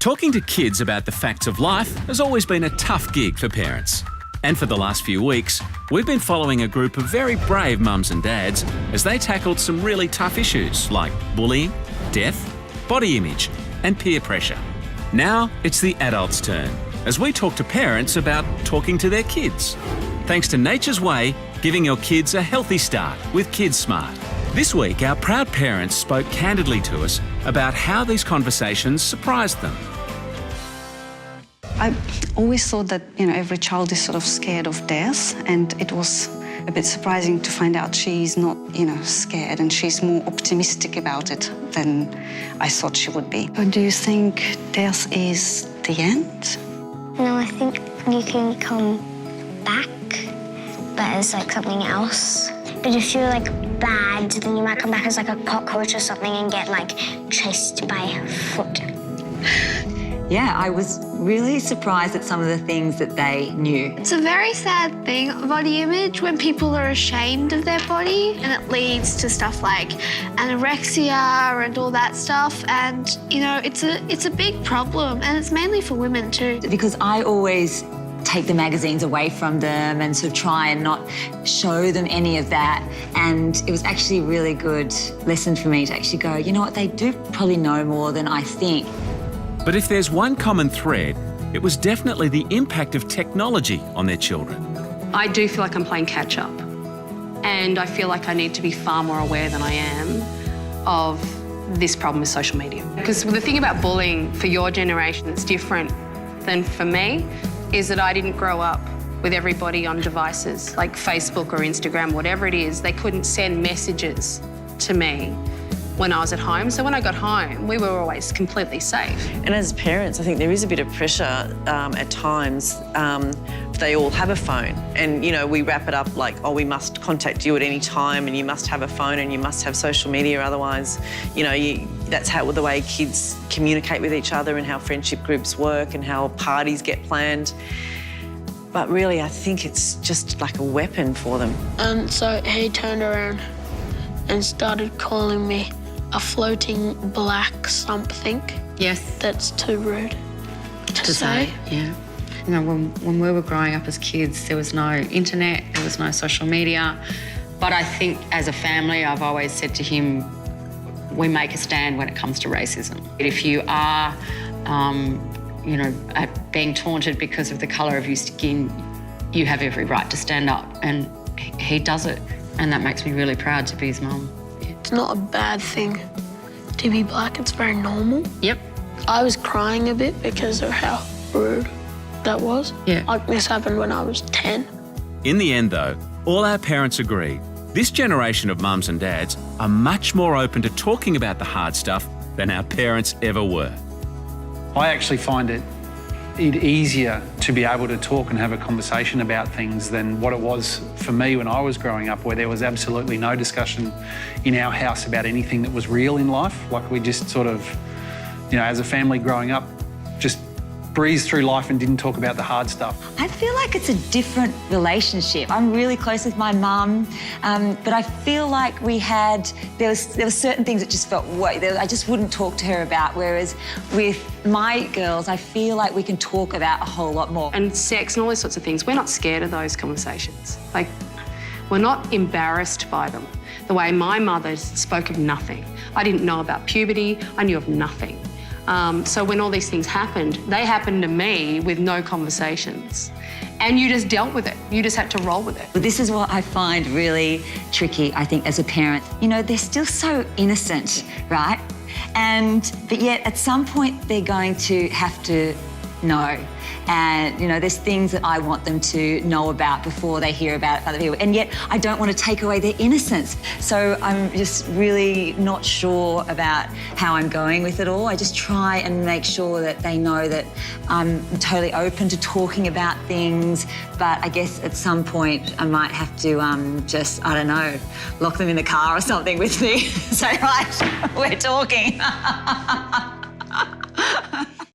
Talking to kids about the facts of life has always been a tough gig for parents. And for the last few weeks, we've been following a group of very brave mums and dads as they tackled some really tough issues like bullying, death, body image and peer pressure. Now it's the adults' turn as we talk to parents about talking to their kids. Thanks to Nature's Way, giving your kids a healthy start with Kids Smart. This week, our proud parents spoke candidly to us about how these conversations surprised them. I always thought that, every child is sort of scared of death, and it was a bit surprising to find out she's not, scared, and she's more optimistic about it than I thought she would be. But do you think death is the end? No, I think you can come back, but as something else. But if you're bad, then you might come back as a cockroach or something and get chased by a foot. Yeah, I was really surprised at some of the things that they knew. It's a very sad thing, body image, when people are ashamed of their body, and it leads to stuff like anorexia and all that stuff. And, it's a big problem, and it's mainly for women too. Because I always take the magazines away from them and sort of try and not show them any of that. And it was actually a really good lesson for me to actually go, you know what, they do probably know more than I think. But if there's one common thread, it was definitely the impact of technology on their children. I do feel like I'm playing catch up, and I feel like I need to be far more aware than I am of this problem with social media. Because the thing about bullying for your generation that's different than for me is that I didn't grow up with everybody on devices like Facebook or Instagram, whatever it is. They couldn't send messages to me when I was at home. So when I got home, we were always completely safe. And as parents, I think there is a bit of pressure at times. They all have a phone, and, we wrap it up like, oh, we must contact you at any time, and you must have a phone, and you must have social media, otherwise, that's the way kids communicate with each other and how friendship groups work and how parties get planned. But really, I think it's just like a weapon for them. And so he turned around and started calling me a floating black something. Yes. That's too rude to say. Yeah. When we were growing up as kids, there was no internet, there was no social media. But I think as a family, I've always said to him, we make a stand when it comes to racism. If you are, being taunted because of the colour of your skin, you have every right to stand up, and he does it. And that makes me really proud to be his mum. It's not a bad thing to be black, it's very normal. Yep. I was crying a bit because of how rude that was. Yeah. This happened when I was 10. In the end, though, all our parents agree. This generation of mums and dads are much more open to talking about the hard stuff than our parents ever were. I actually find it easier to be able to talk and have a conversation about things than what it was for me when I was growing up, where there was absolutely no discussion in our house about anything that was real in life. Like, we just sort of, as a family growing up, just breezed through life and didn't talk about the hard stuff. I feel like it's a different relationship. I'm really close with my mum, but I feel like there were certain things that just felt, I just wouldn't talk to her about, whereas with my girls, I feel like we can talk about a whole lot more. And sex and all those sorts of things, we're not scared of those conversations. We're not embarrassed by them. The way my mother spoke of nothing. I didn't know about puberty, I knew of nothing. So when all these things happened, they happened to me with no conversations. And you just dealt with it. You just had to roll with it. But this is what I find really tricky, I think, as a parent. They're still so innocent, right? But yet at some point they're going to have to know. And, there's things that I want them to know about before they hear about other people. And yet I don't want to take away their innocence. So I'm just really not sure about how I'm going with it all. I just try and make sure that they know that I'm totally open to talking about things. But I guess at some point I might have to lock them in the car or something with me. Say, right, we're talking.